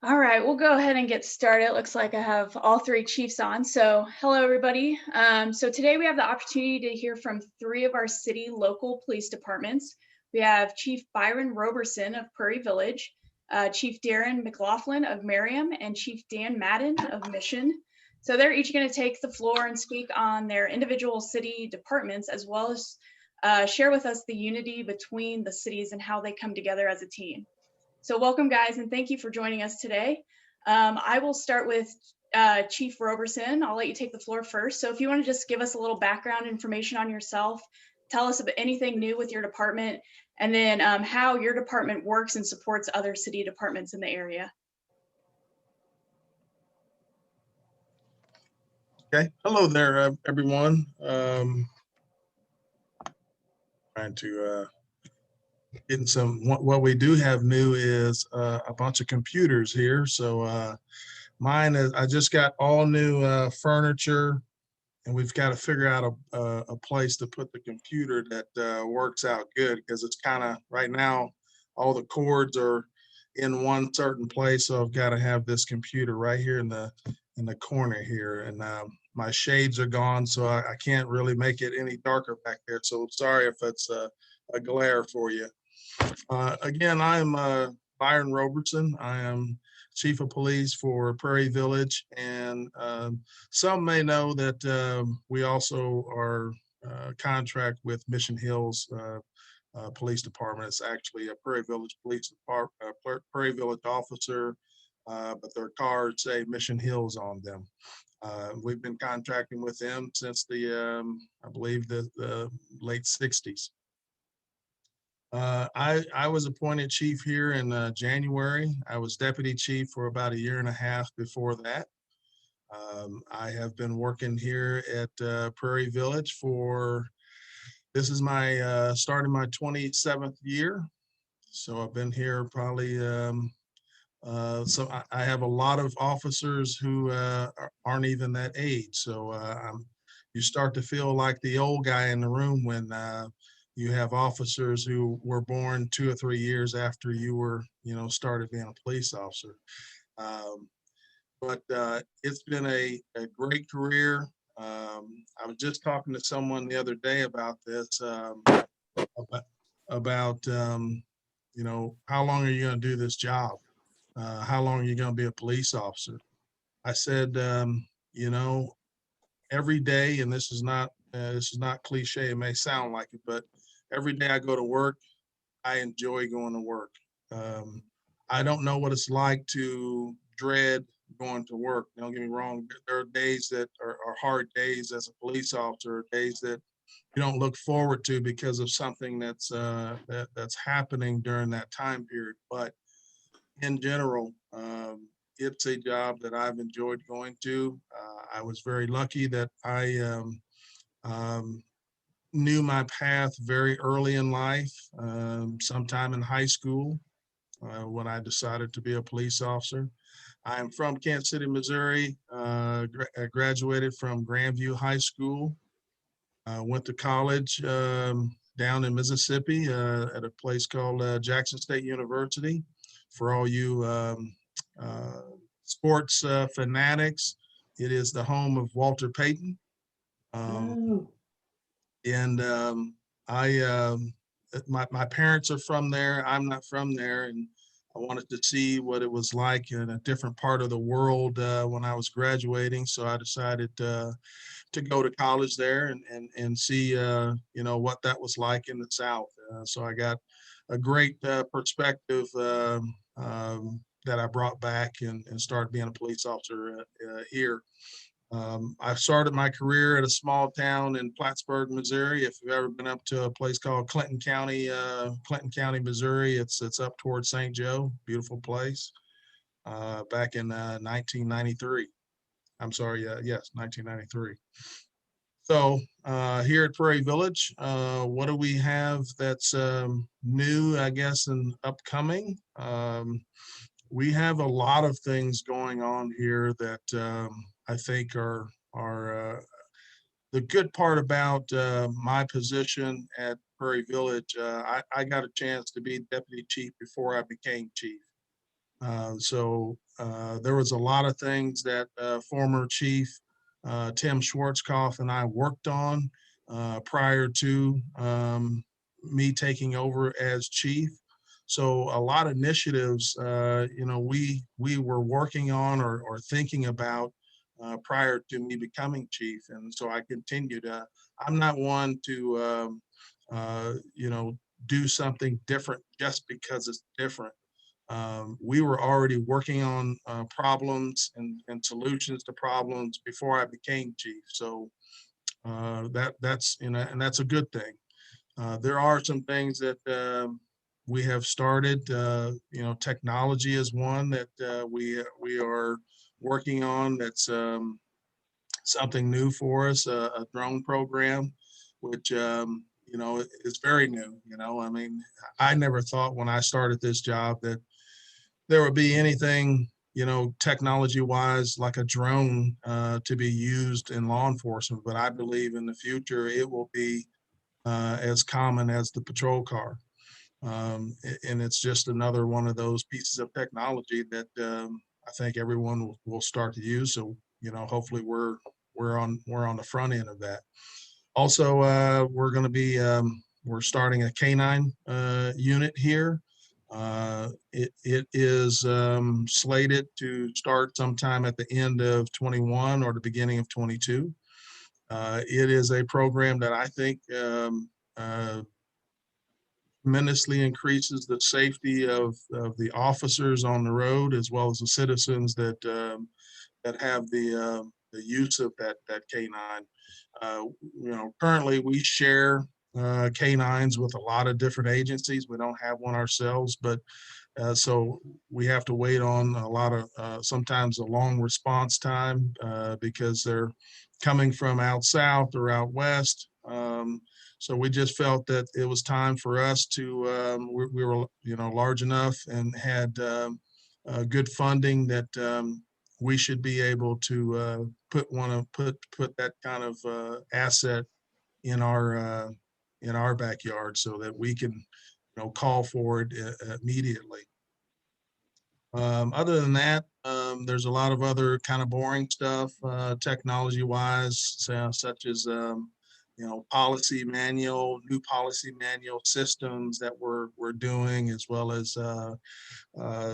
All right, we'll go ahead and get started. It looks like I have all three chiefs on. So, hello, everybody. So, today we have the opportunity to hear from three of our city local police departments. We have Chief Byron Roberson of Prairie Village, Chief Darren McLaughlin of Merriam, and Chief Dan Madden of Mission. So, they're each going to take the floor and speak on their individual city departments, as well as share with us the unity between the cities and how they come together as a team. So welcome, guys, and thank you for joining us today. I will start with Chief Roberson. I'll let you take the floor first. So if you want to just give us a little background information on yourself, tell us about anything new with your department, and then how your department works and supports other city departments in the area. Okay, hello there, everyone. Trying to get some. What we do have new is a bunch of computers here. So mine is. I just got all new furniture, and we've got to figure out a place to put the computer that works out good, because it's kind of right now all the cords are in one certain place. So I've got to have this computer right here in the corner here, and my shades are gone, so I can't really make it any darker back there. So sorry if it's a glare for you. Again, I'm Byron Roberson. I am Chief of Police for Prairie Village, and some may know that we also are contract with Mission Hills Police Department. It's actually a Prairie Village Police Department, Prairie Village officer, but their cards say Mission Hills on them. We've been contracting with them since I believe the late 60s. I was appointed chief here in January. I was deputy chief for about a year and a half before that. I have been working here at Prairie Village this is starting my 27th year. So I've been here probably, so I have a lot of officers who aren't even that age. So you start to feel like the old guy in the room when you have officers who were born 2 or 3 years after you were, started being a police officer. But it's been a great career. I was just talking to someone the other day about this, about how long are you going to do this job? How long are you going to be a police officer? I said, every day, and this is not cliche. It may sound like it, but every day I go to work, I enjoy going to work. I don't know what it's like to dread going to work. Don't get me wrong. There are days that are hard days as a police officer, days that you don't look forward to because of something that's happening during that time period. But in general, it's a job that I've enjoyed going to. I was very lucky that I knew my path very early in life, sometime in high school, when I decided to be a police officer. I'm from Kansas City, Missouri. I graduated from Grandview High School. Went to college down in Mississippi at a place called Jackson State University. For all you sports fanatics, it is the home of Walter Payton. And my parents are from there. I'm not from there, and I wanted to see what it was like in a different part of the world when I was graduating. So I decided to go to college there and see what that was like in the South. So I got a great perspective that I brought back and started being a police officer here. I started my career at a small town in Plattsburgh, Missouri. If you've ever been up to a place called Clinton County, Missouri, it's up towards St. Joe, beautiful place. Back in 1993. I'm sorry, yes, 1993. So here at Prairie Village, what do we have that's new, I guess, and upcoming? We have a lot of things going on here that I think are the good part about my position at Prairie Village. I got a chance to be deputy chief before I became chief. There was a lot of things that former Chief Tim Schwarzkopf and I worked on prior to me taking over as chief. So a lot of initiatives, we were working on or thinking about prior to me becoming chief. And so I continued. I'm not one to, do something different just because it's different. We were already working on problems and solutions to problems before I became chief. So that's and that's a good thing. There are some things that we have started. Technology is one that we are working on. That's something new for us. A drone program, which is very new. I mean, I never thought when I started this job that there would be anything, technology wise like a drone to be used in law enforcement. But I believe in the future it will be as common as the patrol car. And it's just another one of those pieces of technology that I think everyone will start to use. So, hopefully we're on the front end of that. Also, we're going to be we're starting a canine unit here. It is slated to start sometime at the end of 21 or the beginning of 22. It is a program that I think tremendously increases the safety of the officers on the road, as well as the citizens that have the use of that canine. Currently we share canines with a lot of different agencies. We don't have one ourselves, but so we have to wait on a lot of sometimes a long response time because they're coming from out south or out west. So we just felt that it was time for us to we were large enough and had good funding that we should be able to put that kind of asset in our backyard so that we can call for it immediately. Other than that, there's a lot of other kind of boring stuff technology wise, such as new policy manual systems that we're doing, as well as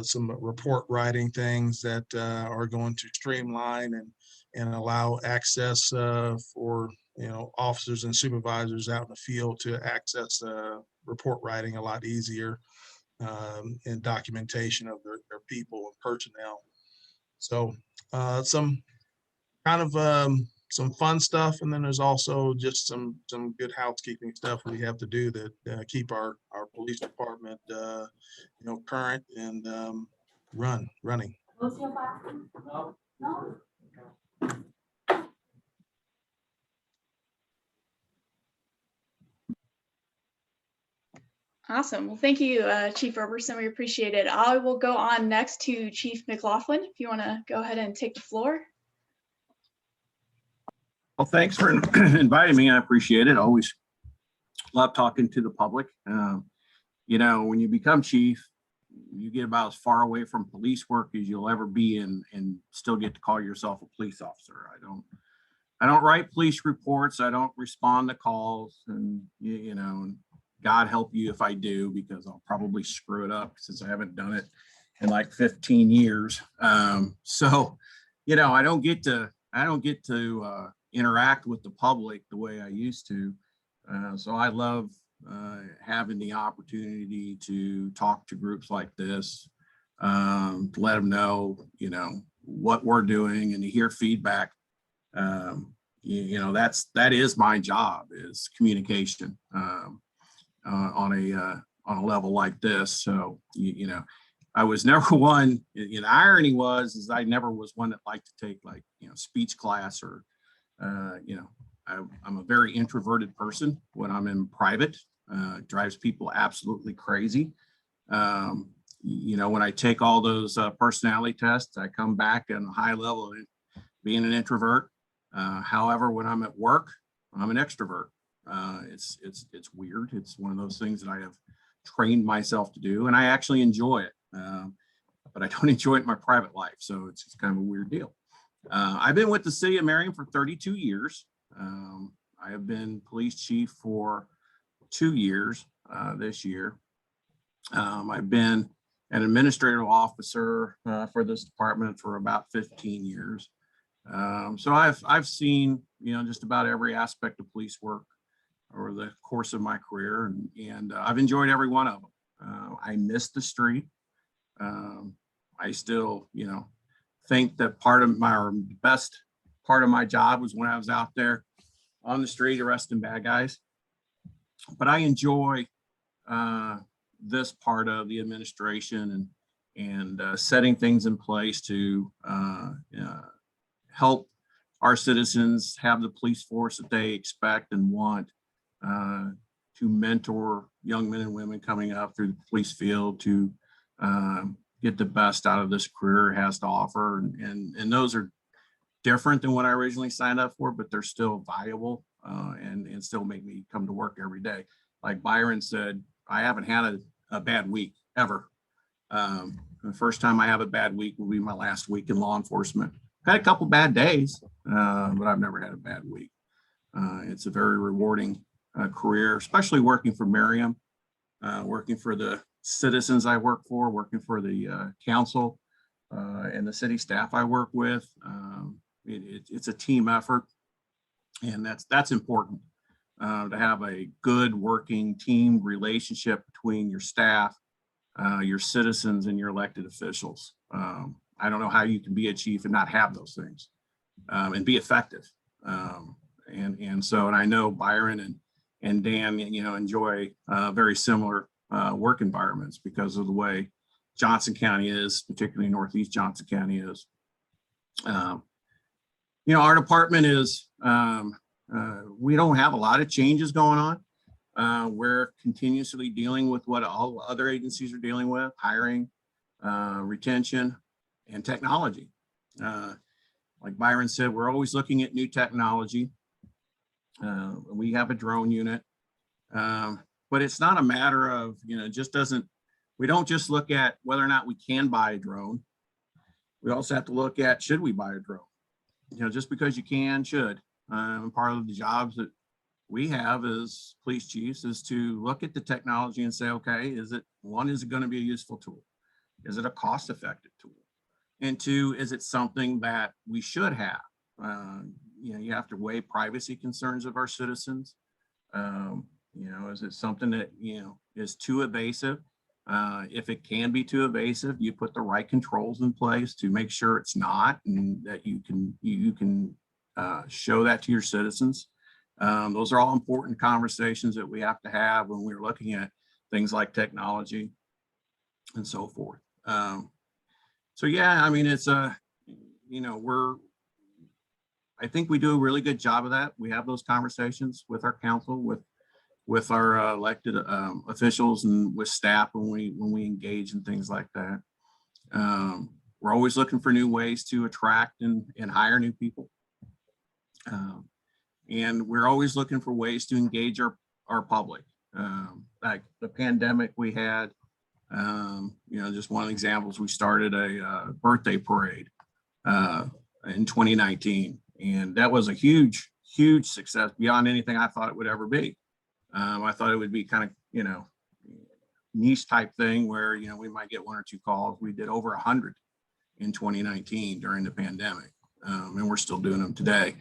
some report writing things that are going to streamline and allow access for officers and supervisors out in the field to access report writing a lot easier, and documentation of their people and personnel. So some kind of some fun stuff, and then there's also just some good housekeeping stuff we have to do that keep our police department current and running. Awesome. Well, thank you, Chief Roberson. We appreciate it. I will go on next to Chief McLaughlin. If you want to go ahead and take the floor. Well, thanks for inviting me. I appreciate it. Always love talking to the public. When you become chief, you get about as far away from police work as you'll ever be and still get to call yourself a police officer. I don't write police reports. I don't respond to calls, and God help you if I do, because I'll probably screw it up since I haven't done it in like 15 years. I don't get to interact with the public the way I used to. So I love having the opportunity to talk to groups like this, to let them know, what we're doing and to hear feedback. That is my job, is communication on a level like this. So, I was never one, the irony is I never was one that liked to take speech class or, I'm a very introverted person when I'm in private. It drives people absolutely crazy. When I take all those personality tests, I come back on a high level of being an introvert. However, when I'm at work, I'm an extrovert. It's weird. It's one of those things that I have trained myself to do, and I actually enjoy it. but I don't enjoy it in my private life. So it's kind of a weird deal. I've been with the city of Merriam for 32 years. I have been police chief for 2 years this year. I've been an administrative officer for this department for about 15 years. So I've seen, just about every aspect of police work over the course of my career, and I've enjoyed every one of them. I miss the street. I still, think that the best part of my job was when I was out there on the street arresting bad guys. But I enjoy this part of the administration and setting things in place to help our citizens have the police force that they expect and want, to mentor young men and women coming up through the police field to get the best out of this career it has to offer. And those are different than what I originally signed up for, but they're still valuable and still make me come to work every day. Like Byron said, I haven't had a bad week ever. The first time I have a bad week will be my last week in law enforcement. Had a couple bad days, but I've never had a bad week. It's a very rewarding career, especially working for Merriam, working for the citizens I work for, working for the council and the city staff I work with. It's a team effort, and that's important to have a good working team relationship between your staff, your citizens, and your elected officials. I don't know how you can be a chief and not have those things and be effective. And I know Byron and Dan, enjoy very similar work environments because of the way Johnson County is, particularly Northeast Johnson County is. Our department is, we don't have a lot of changes going on. We're continuously dealing with what all other agencies are dealing with: hiring, retention, and technology. Like Byron said, we're always looking at new technology. We have a drone unit, but it's not a matter of, we don't just look at whether or not we can buy a drone. We also have to look at, should we buy a drone? Just because you can, should. Part of the jobs that we have as police chiefs is to look at the technology and say, okay, is it going to be a useful tool? Is it a cost-effective tool? And two, is it something that we should have? You have to weigh privacy concerns of our citizens. Is it something that, is too evasive? If it can be too evasive, you put the right controls in place to make sure it's not, and that you can show that to your citizens. Those are all important conversations that we have to have when we're looking at things like technology and so forth. So yeah, it's I think we do a really good job of that. We have those conversations with our council, with our elected officials, and with staff when we engage in things like that. We're always looking for new ways to attract and hire new people. And we're always looking for ways to engage our public. Like the pandemic we had, just one of the examples, we started a birthday parade in 2019. And that was a huge, huge success beyond anything I thought it would ever be. I thought it would be kind of, niche type thing where, we might get 1 or 2 calls. We did over 100 in 2019 during the pandemic. And we're still doing them today.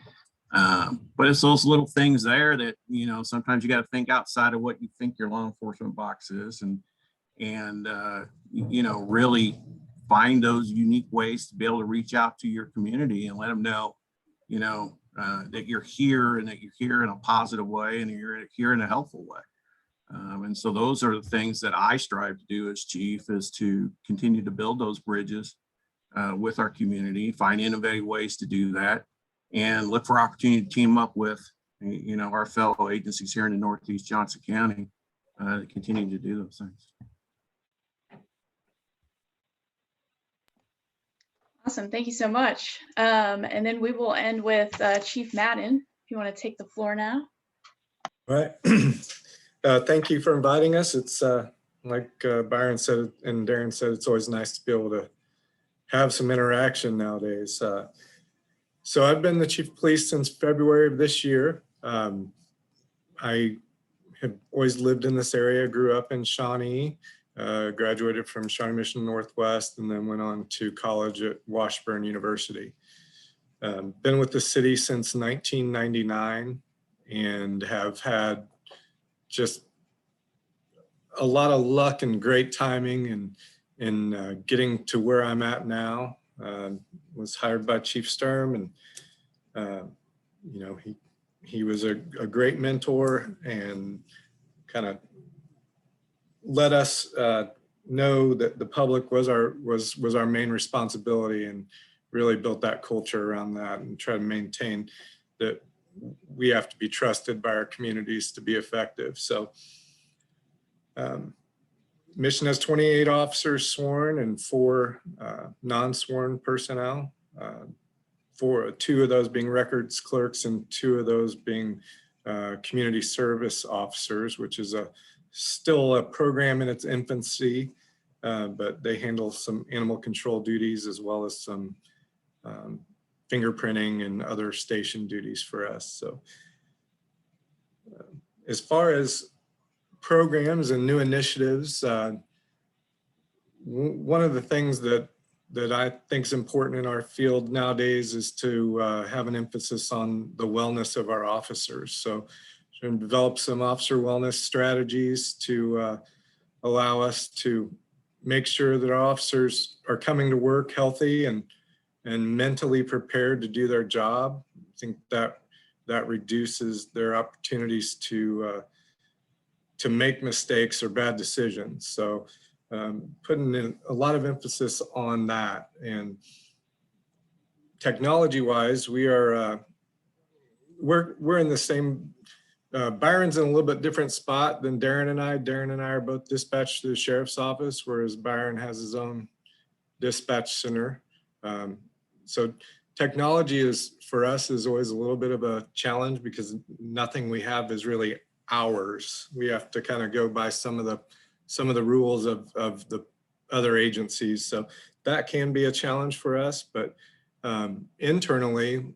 But it's those little things there that, sometimes you got to think outside of what you think your law enforcement box is, and really find those unique ways to be able to reach out to your community and let them know, that you're here, and that you're here in a positive way, and you're here in a helpful way. And so those are the things that I strive to do as chief, is to continue to build those bridges with our community, find innovative ways to do that, and look for opportunity to team up with, our fellow agencies here in the Northeast Johnson County to continue to do those things. Awesome, thank you so much. And then we will end with Chief Madden, if you want to take the floor now. All right. Thank you for inviting us. It's like Byron said and Darren said, it's always nice to be able to have some interaction nowadays. So I've been the chief of police since February of this year. I have always lived in this area, grew up in Shawnee, graduated from Shawnee Mission Northwest, and then went on to college at Washburn University. Been with the city since 1999 and have had just a lot of luck and great timing in getting to where I'm at now. Was hired by Chief Sturm, and you know, he was a great mentor and kind of let us know that the public was our main responsibility, and really built that culture around that and try to maintain that we have to be trusted by our communities to be effective. So Mission has 28 officers sworn and 4 non-sworn personnel, 2 of those being records clerks and 2 of those being community service officers, which is still a program in its infancy, but they handle some animal control duties as well as some fingerprinting and other station duties for us. So as far as programs and new initiatives, one of the things that I think is important in our field nowadays is to have an emphasis on the wellness of our officers. So we're going to develop some officer wellness strategies to allow us to make sure that our officers are coming to work healthy and mentally prepared to do their job. I think that reduces their opportunities to make mistakes or bad decisions. So putting in a lot of emphasis on that. And technology-wise, we're in the same. Byron's in a little bit different spot than Darren and I. Darren and I are both dispatched to the sheriff's office, whereas Byron has his own dispatch center. So technology for us is always a little bit of a challenge because nothing we have is really ours. We have to kind of go by some of the rules of the other agencies. So that can be a challenge for us, but internally,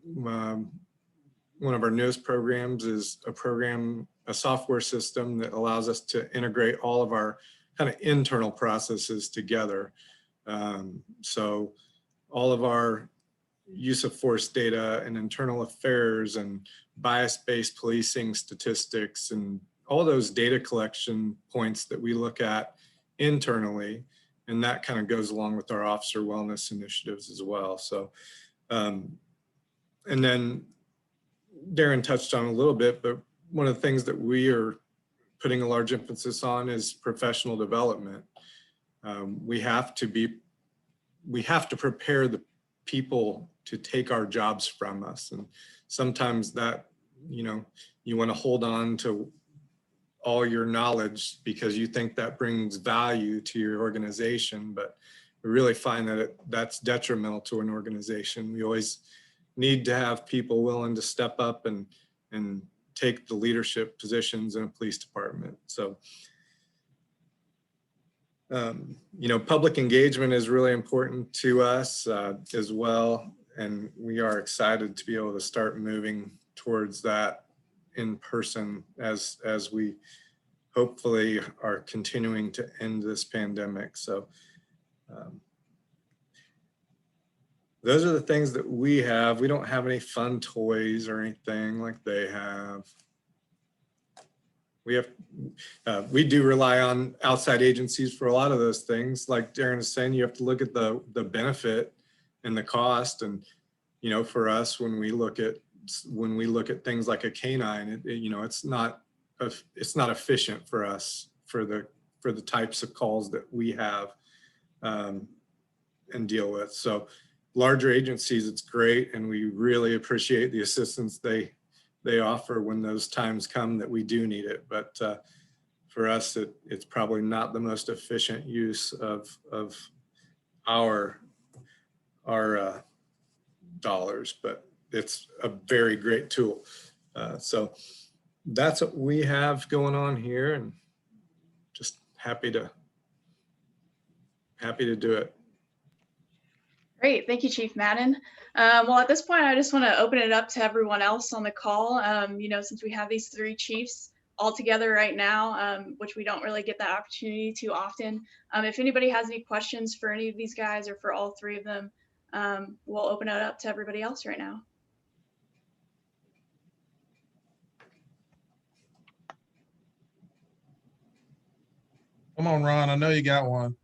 one of our newest programs is a software system that allows us to integrate all of our kind of internal processes together. So all of our use of force data and internal affairs and bias-based policing statistics and all those data collection points that we look at internally, and that kind of goes along with our officer wellness initiatives as well. So, and then Darren touched on a little bit, but one of the things that we are putting a large emphasis on is professional development. We have to prepare the people to take our jobs from us. And sometimes that, you want to hold on to all your knowledge because you think that brings value to your organization, but we really find that that's detrimental to an organization. We always need to have people willing to step up and take the leadership positions in a police department. So, public engagement is really important to us as well. And we are excited to be able to start moving towards that in person as we hopefully are continuing to end this pandemic. So those are the things that we have. We don't have any fun toys or anything like they have. We do rely on outside agencies for a lot of those things. Like Darren is saying, you have to look at the benefit and the cost. And, for us, when we look at things like a canine, it's not efficient for us for the types of calls that we have and deal with. So larger agencies, it's great. And we really appreciate the assistance they offer when those times come that we do need it. But for us, it's probably not the most efficient use of our dollars, but it's a very great tool. So that's what we have going on here, and just happy to do it. Great, thank you, Chief Madden. Well, at this point, I just want to open it up to everyone else on the call. Since we have these three chiefs all together right now, which we don't really get that opportunity too often. If anybody has any questions for any of these guys or for all three of them, we'll open it up to everybody else right now. Come on, Ron, I know you got one.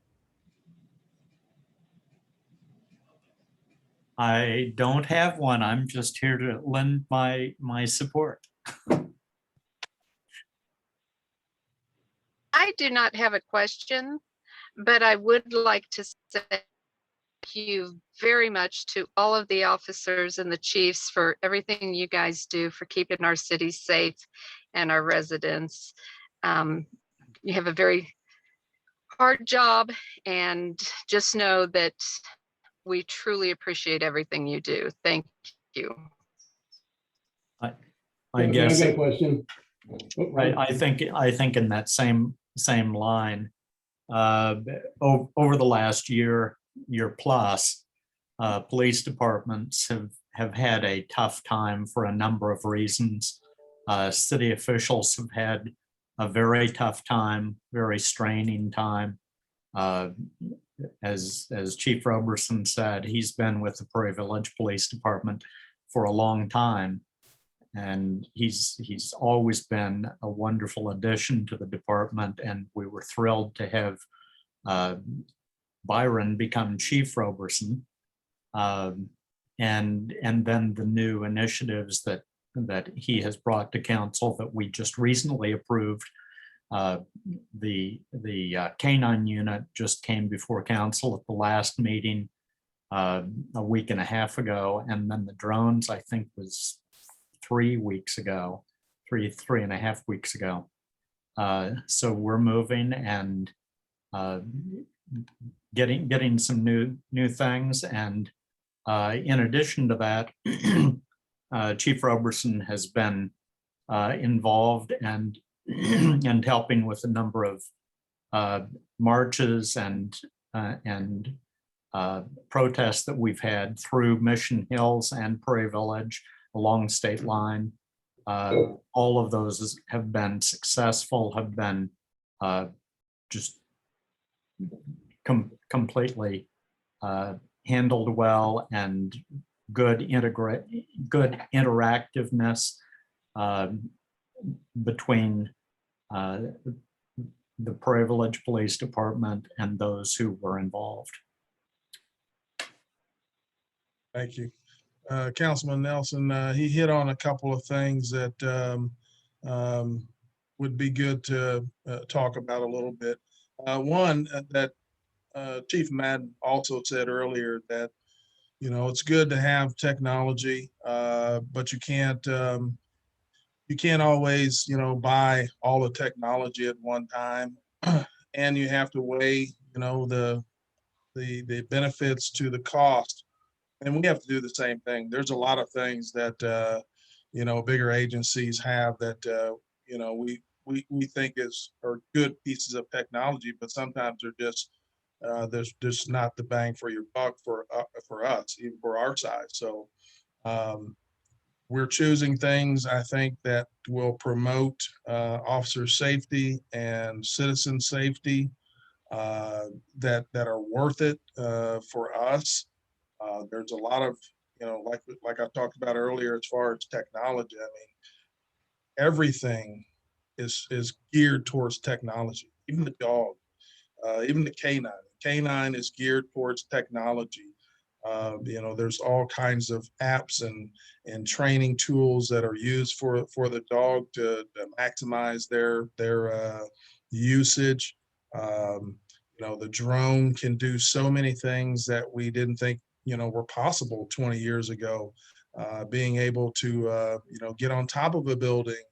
I don't have one. I'm just here to lend my support. I do not have a question, but I would like to say thank you very much to all of the officers and the chiefs for everything you guys do for keeping our city safe and our residents. You have a very hard job, and just know that we truly appreciate everything you do. Thank you. I guess I got a question. I think in that same line, over the last year plus, police departments have had a tough time for a number of reasons. City officials have had a very tough time, very straining time. As Chief Roberson said, he's been with the Prairie Village Police Department for a long time. And he's always been a wonderful addition to the department, and we were thrilled to have Byron become Chief Roberson, and then the new initiatives that he has brought to council that we just recently approved. The canine unit just came before council at the last meeting a week and a half ago, and then the drones, I think, was 3 weeks ago, three and a half weeks ago. So we're moving and getting some new things. And in addition to that, Chief Roberson has been involved and helping with a number of marches and protests that we've had through Mission Hills and Prairie Village along state line. All of those have been successful, have been just completely handled well, and good interactiveness between the Prairie Village Police Department and those who were involved. Thank you. Councilman Nelson, he hit on a couple of things that would be good to talk about a little bit. One, that Chief Madden also said earlier that, it's good to have technology, but you can't always, buy all the technology at one time, and you have to weigh, the benefits to the cost. And we have to do the same thing. There's a lot of things that, bigger agencies have that, we think are good pieces of technology, but sometimes they're just, there's just not the bang for your buck for us, even for our size. So we're choosing things, I think, that will promote officer safety and citizen safety that are worth it for us. There's a lot of, like I talked about earlier, as far as technology, I mean, everything is geared towards technology, even the dog, even the canine. Canine is geared towards technology. There's all kinds of apps and training tools that are used for the dog to maximize their usage. The drone can do so many things that we didn't think were possible 20 years ago. Being able to get on top of a building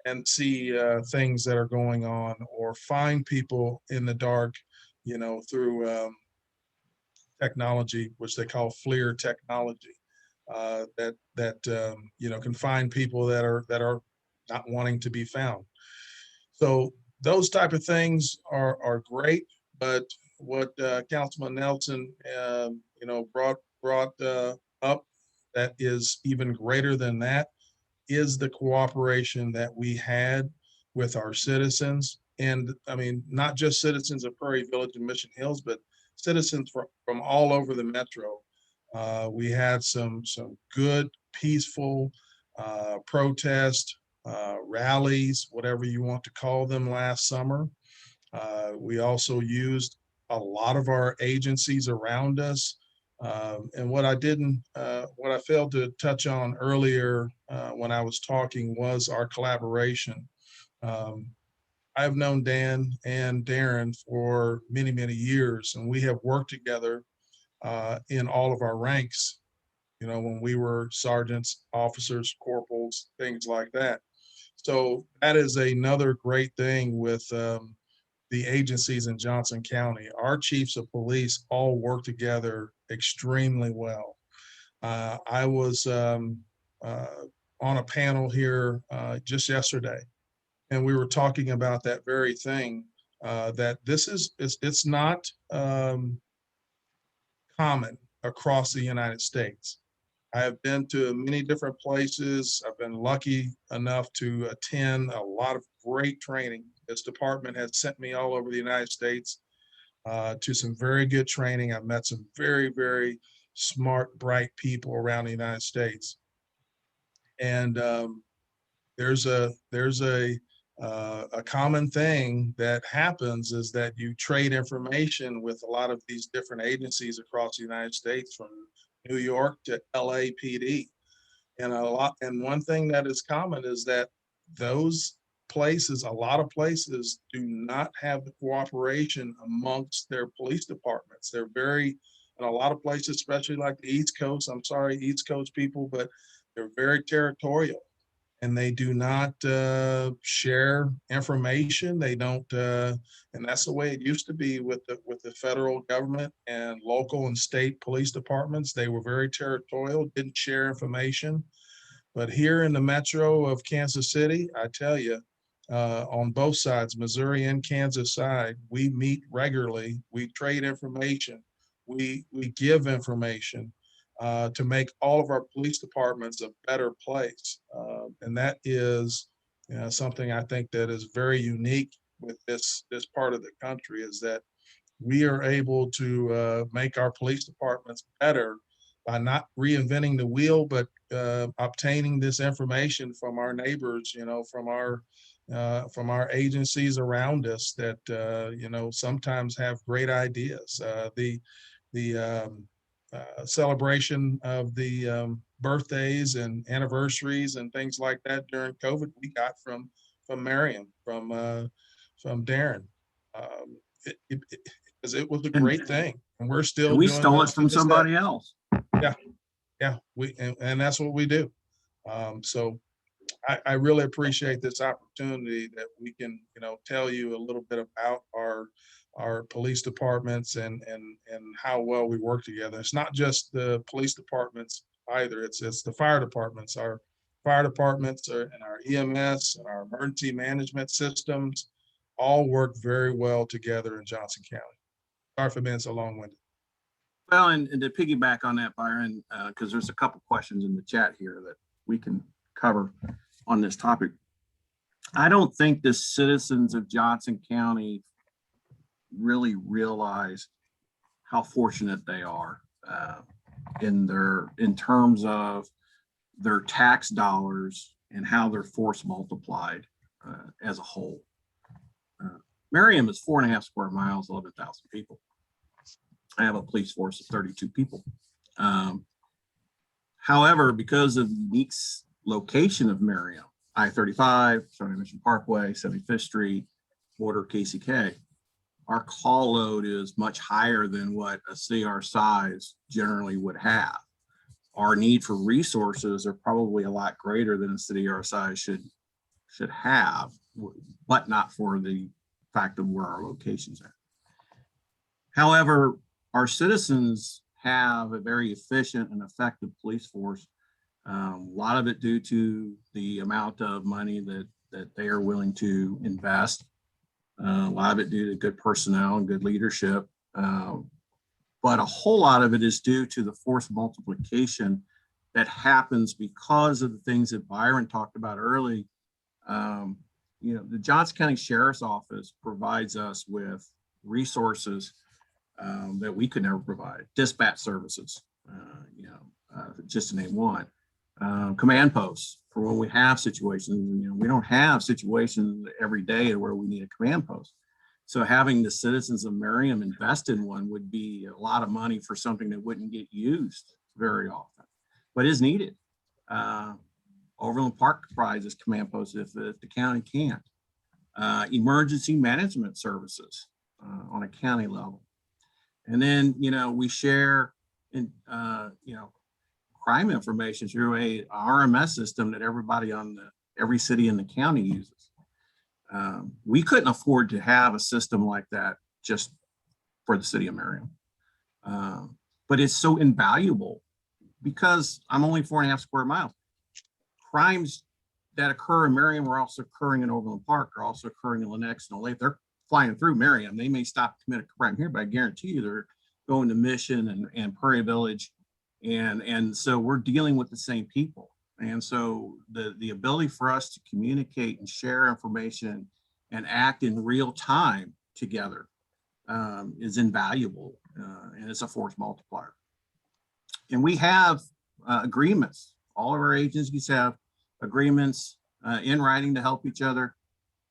and see things that are going on, or find people in the dark, through technology, which they call FLIR technology, that can find people that are not wanting to be found. So those type of things are great, but what Councilman Nelson brought brought up that is even greater than that is the cooperation that we had with our citizens. And I mean, not just citizens of Prairie Village and Mission Hills, but citizens from all over the metro. We had some good, peaceful protest rallies, whatever you want to call them, last summer. We also used a lot of our agencies around us. And what I failed to touch on earlier when I was talking was our collaboration. I've known Dan and Darren for many, many years, and we have worked together in all of our ranks, you know, when we were sergeants, officers, corporals, things like that. So that is another great thing with the agencies in Johnson County. Our chiefs of police all work together extremely well. I was on a panel here just yesterday, and we were talking about that very thing, that it's not common across the United States. I have been to many different places. I've been lucky enough to attend a lot of great training. This department has sent me all over the United States to some very good training. I've met some very, very smart, bright people around the United States. And there's a common thing that happens is that you trade information with a lot of these different agencies across the United States, from New York to LAPD. And one thing that is common is that those places, a lot of places, do not have the cooperation amongst their police departments. They're very, in a lot of places, especially like the East Coast, I'm sorry, East Coast people, but they're very territorial, and they do not share information. They don't, and that's the way it used to be with the federal government and local and state police departments. They were very territorial, didn't share information. But here in the metro of Kansas City, I tell you, on both sides, Missouri and Kansas side, we meet regularly. We trade information. We give information to make all of our police departments a better place. And that is, you know, something I think that is very unique with this part of the country, is that we are able to make our police departments better by not reinventing the wheel, but obtaining this information from our neighbors, you know, from our agencies around us that, you know, sometimes have great ideas. The celebration of the birthdays and anniversaries and things like that during COVID, we got from Merriam, from Darren. It was a great thing, and we're still And we doing stole it those to from this day. somebody else. Yeah, and that's what we do. So I really appreciate this opportunity that we can, you know, tell you a little bit about our police departments and how well we work together. It's not just the police departments either. It's the fire departments. Our fire departments and our EMS and our emergency management systems all work very well together in Johnson County. Sorry for being so long-winded. Well, and to piggyback on that, Byron, because there's a couple questions in the chat here that we can cover on this topic. I don't think the citizens of Johnson County really realize how fortunate they are in terms of their tax dollars and how they're force multiplied as a whole. Merriam is 4.5 square miles, 11,000 people. I have a police force of 32 people. However, because of the unique location of Merriam, I-35, Shawnee Mission Parkway, 75th Street, border KCK, our call load is much higher than what a city our size generally would have. Our need for resources are probably a lot greater than a city our size should have, but not for the fact of where our locations are. However, our citizens have a very efficient and effective police force. A lot of it due to the amount of money that they are willing to invest. A lot of it due to good personnel and good leadership. but a whole lot of it is due to the force multiplication that happens because of the things that Byron talked about early. You know, the Johnson County Sheriff's Office provides us with resources that we could never provide. Dispatch services, just to name one. Command posts for when we have situations. You know, we don't have situations every day where we need a command post. So having the citizens of Merriam invest in one would be a lot of money for something that wouldn't get used very often, but is needed. Overland Park provides command posts if the county can't. Emergency management services on a county level. And then, you know, we share in, crime information through a RMS system that everybody every city in the county uses. We couldn't afford to have a system like that just for the city of Merriam. But it's so invaluable because I'm only 4.5 square miles. Crimes that occur in Merriam are also occurring in Overland Park, are also occurring in Lenexa and Olathe. They're flying through Merriam. They may stop to commit a crime here, but I guarantee you they're going to Mission and Prairie Village. And so we're dealing with the same people. And so the ability for us to communicate and share information and act in real time together is invaluable, and it's a force multiplier. And we have agreements. All of our agencies have agreements in writing to help each other.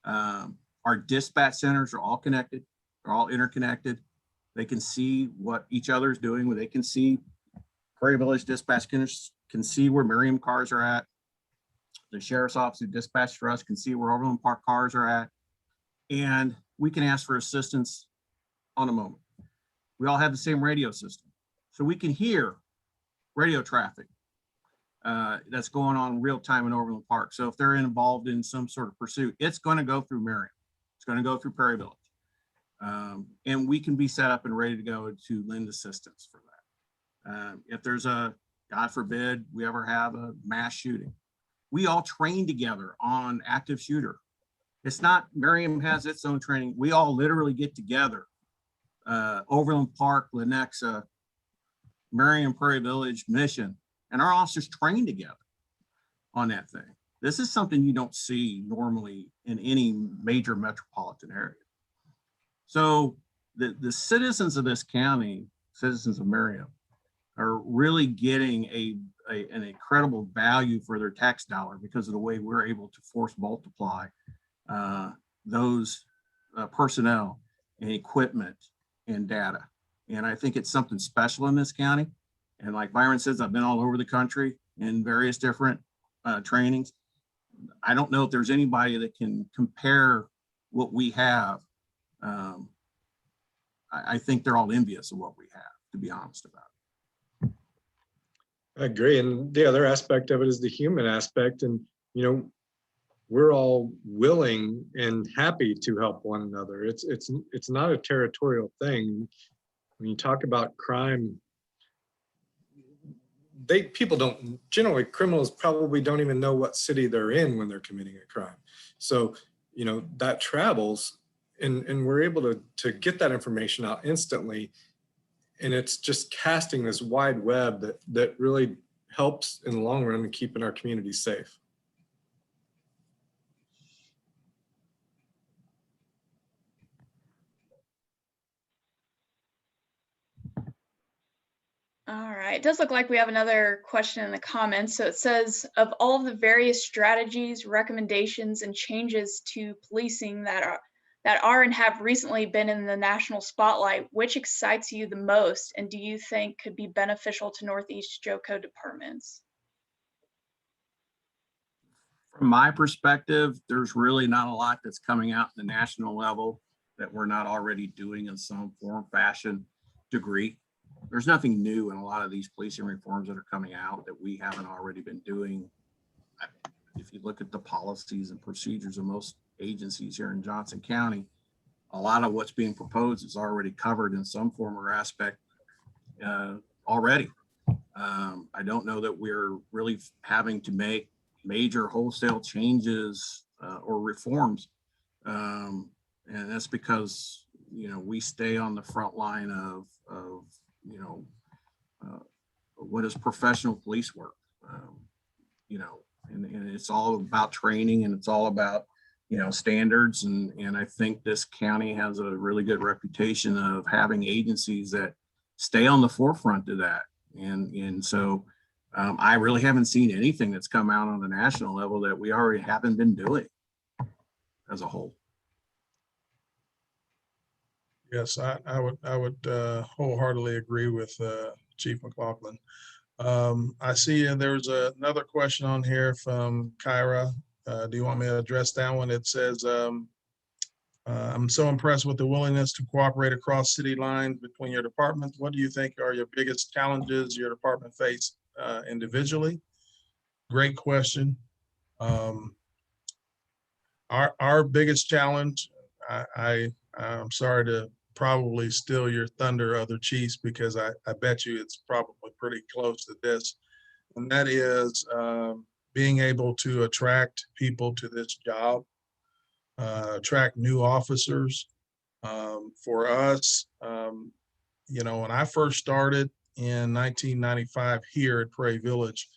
Our dispatch centers are all connected. They're all interconnected. They can see what each other is doing. They can see Prairie Village dispatch can see where Merriam cars are at. The sheriff's office who dispatched for us can see where Overland Park cars are at. And we can ask for assistance on a moment. We all have the same radio system. So we can hear radio traffic that's going on in real time in Overland Park. So if they're involved in some sort of pursuit, it's going to go through Merriam. It's going to go through Prairie Village. And we can be set up and ready to go to lend assistance for that. If there's God forbid, we ever have a mass shooting, we all train together on active shooter. It's not Merriam has its own training. We all literally get together, Overland Park, Lenexa, Merriam, Prairie Village, Mission, and our officers train together on that thing. This is something you don't see normally in any major metropolitan area. So the citizens of this county, citizens of Merriam, are really getting an incredible value for their tax dollar because of the way we're able to force multiply those personnel and equipment and data. And I think it's something special in this county. And like Byron says, I've been all over the country in various different trainings. I don't know if there's anybody that can compare what we have. I think they're all envious of what we have, to be honest about it. I agree. And the other aspect of it is the human aspect. And, you know, we're all willing and happy to help one another. It's not a territorial thing. When you talk about crime, people don't, generally criminals probably don't even know what city they're in when they're committing a crime. So, you know, that travels and we're able to get that information out instantly. And it's just casting this wide web that really helps in the long run in keeping our community safe. All right, it does look like we have another question in the comments. So it says, of all of the various strategies, recommendations, and changes to policing that are and have recently been in the national spotlight, which excites you the most and do you think could be beneficial to Northeast JOCO departments? From my perspective, there's really not a lot that's coming out at the national level that we're not already doing in some form, fashion, degree. There's nothing new in a lot of these policing reforms that are coming out that we haven't already been doing. If you look at the policies and procedures of most agencies here in Johnson County, a lot of what's being proposed is already covered in some form or aspect already. I don't know that we're really having to make major wholesale changes or reforms. And that's because, you know, we stay on the front line of you know, what is professional police work? You know, and it's all about training, and it's all about, you know, standards. And I think this county has a really good reputation of having agencies that stay on the forefront of that. And so I really haven't seen anything that's come out on the national level that we already haven't been doing as a whole. Yes, I would wholeheartedly agree with Chief McLaughlin. I see there's another question on here from Kyra. Do you want me to address that one? It says, I'm so impressed with the willingness to cooperate across city lines between your departments. What do you think are your biggest challenges your department face individually? Great question. Our biggest challenge, I'm sorry to probably steal your thunder, other chiefs, because I bet you it's probably pretty close to this. And that is being able to attract people to this job, attract new officers. For us, you know, when I first started in 1995 here at Prairie Village,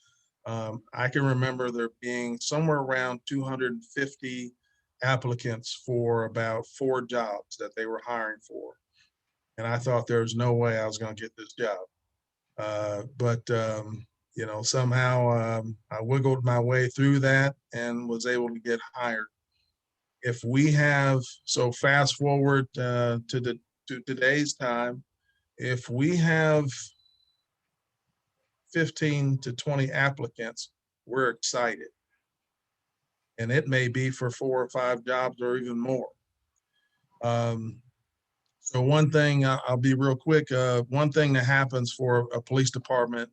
I can remember there being somewhere around 250 applicants for about 4 jobs that they were hiring for. And I thought there was no way I was going to get this job. But you know, somehow I wiggled my way through that and was able to get hired. If we have, so fast forward to today's time, if we have 15 to 20 applicants, we're excited. And it may be for 4 or 5 jobs or even more. So one thing, I'll be real quick, one thing that happens for a police department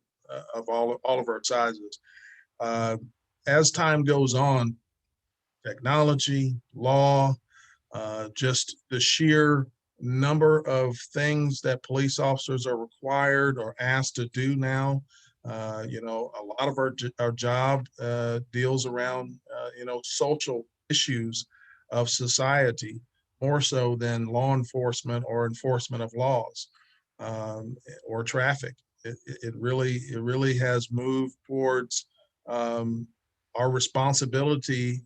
of all of our sizes, as time goes on, technology, law, just the sheer number of things that police officers are required or asked to do now. You know, a lot of our job deals around, you know, social issues of society, more so than law enforcement or enforcement of laws or traffic. It really has moved towards our responsibility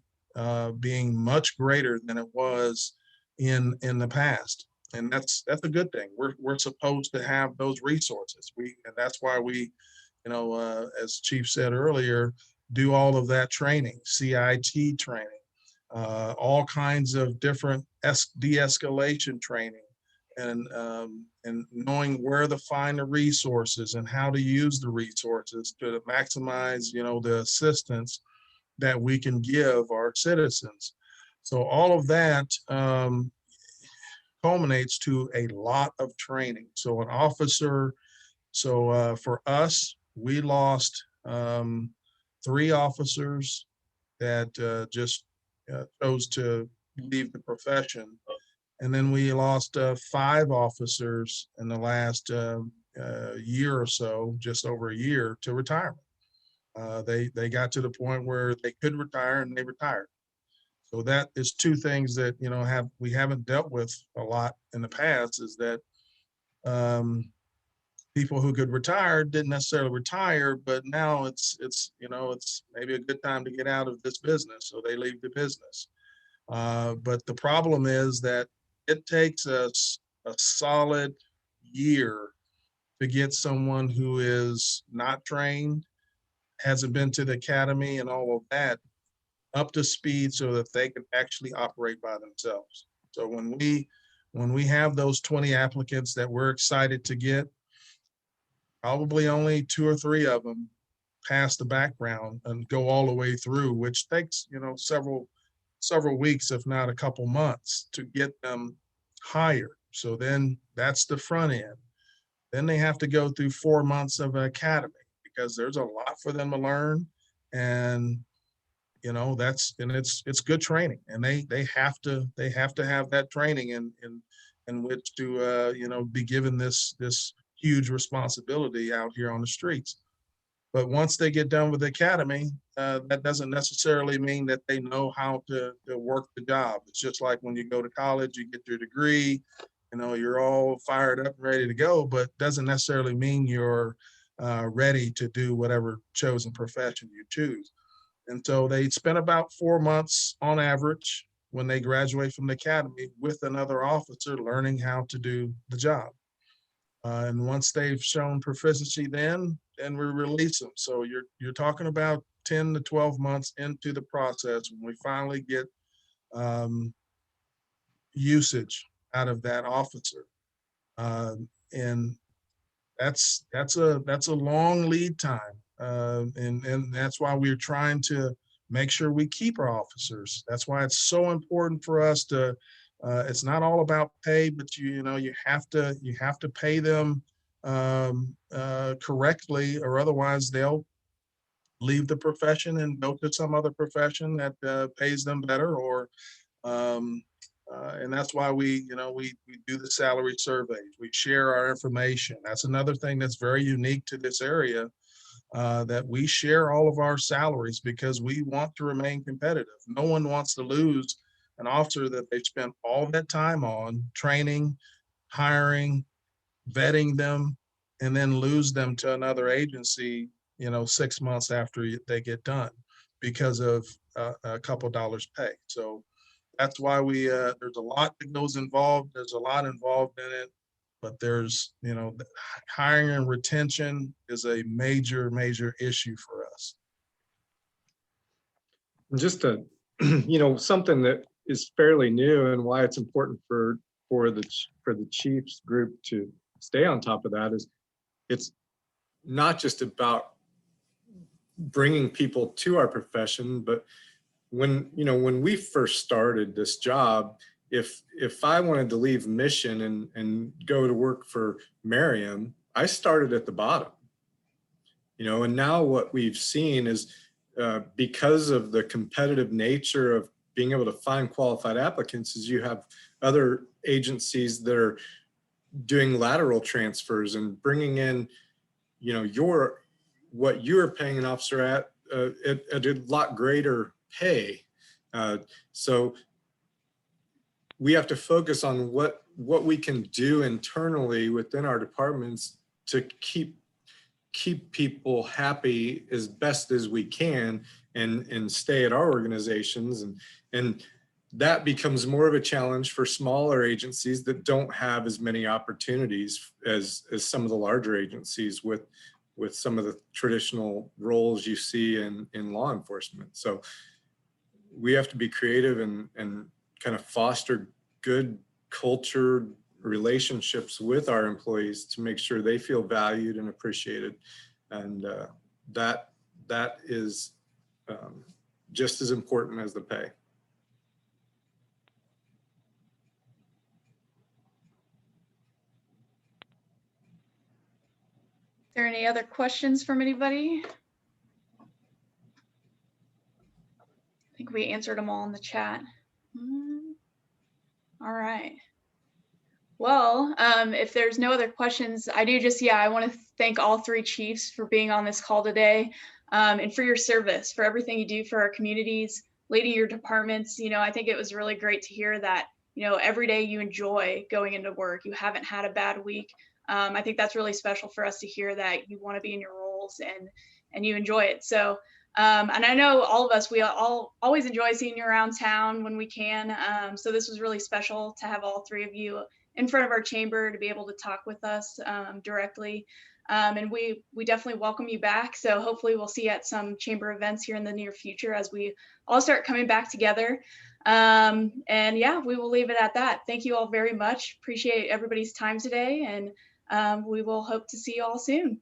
being much greater than it was in the past, and that's a good thing. We're supposed to have those resources. And that's why we, you know, as Chief said earlier, do all of that training, CIT training, all kinds of different de-escalation training, and knowing where to find the resources and how to use the resources to maximize, you know, the assistance that we can give our citizens. So all of that culminates to a lot of training. So an officer, for us, we lost 3 officers that just chose to leave the profession. And then we lost 5 officers in the last year or so, just over a year, to retirement. They got to the point where they could retire, and they retired. So that is 2 things that, you know, we haven't dealt with a lot in the past, is that people who could retire didn't necessarily retire, but now it's you know, it's maybe a good time to get out of this business, so they leave the business. But the problem is that it takes us a solid year to get someone who is not trained, hasn't been to the academy and all of that, up to speed so that they can actually operate by themselves. So when we have those 20 applicants that we're excited to get, probably only 2 or 3 of them pass the background and go all the way through, which takes, you know, several weeks, if not a couple months, to get them hired. So then that's the front end. Then they have to go through 4 months of academy, because there's a lot for them to learn. And, you know, it's good training, and they have to have that training in which to you know, be given this huge responsibility out here on the streets. But once they get done with the academy, that doesn't necessarily mean that they know how to work the job. It's just like when you go to college, you get your degree, you know, you're all fired up and ready to go, but doesn't necessarily mean you're ready to do whatever chosen profession you choose. And so they spend about 4 months on average when they graduate from the academy with another officer learning how to do the job. And once they've shown proficiency, then we release them. So you're talking about 10 to 12 months into the process when we finally get usage out of that officer. And that's a long lead time. And that's why we're trying to make sure we keep our officers. That's why it's so important for us to, it's not all about pay, but you have to pay them correctly, or otherwise they'll leave the profession and go to some other profession that pays them better, or and that's why we do the salary surveys. We share our information. That's another thing that's very unique to this area, that we share all of our salaries because we want to remain competitive. No one wants to lose an officer that they've spent all that time on training, hiring, vetting them, and then lose them to another agency, 6 months after they get done because of a couple dollars pay. So that's why there's a lot that goes involved. There's a lot involved in it, but there's, hiring and retention is a major, major issue for us. Just something that is fairly new and why it's important for the Chiefs group to stay on top of that is it's not just about bringing people to our profession, but when we first started this job, if I wanted to leave Mission and go to work for Merriam, I started at the bottom, and now what we've seen is because of the competitive nature of being able to find qualified applicants, is you have other agencies that are doing lateral transfers and bringing in, what you're paying an officer at a lot greater pay. So we have to focus on what we can do internally within our departments to keep people happy as best as we can and stay at our organizations. And that becomes more of a challenge for smaller agencies that don't have as many opportunities as some of the larger agencies with some of the traditional roles you see in law enforcement. So we have to be creative and kind of foster good culture relationships with our employees to make sure they feel valued and appreciated. And that is just as important as the pay. Are there any other questions from anybody? I think we answered them all in the chat. All right. Well, if there's no other questions, I want to thank all three chiefs for being on this call today, and for your service, for everything you do for our communities, leading your departments. I think it was really great to hear that, every day you enjoy going into work. You haven't had a bad week. I think that's really special for us to hear that you want to be in your roles and you enjoy it. So, and I know all of us, we all always enjoy seeing you around town when we can. So this was really special to have all three of you in front of our chamber to be able to talk with us directly. And we definitely welcome you back. So hopefully we'll see you at some chamber events here in the near future as we all start coming back together. And yeah, we will leave it at that. Thank you all very much. Appreciate everybody's time today, and we will hope to see you all soon.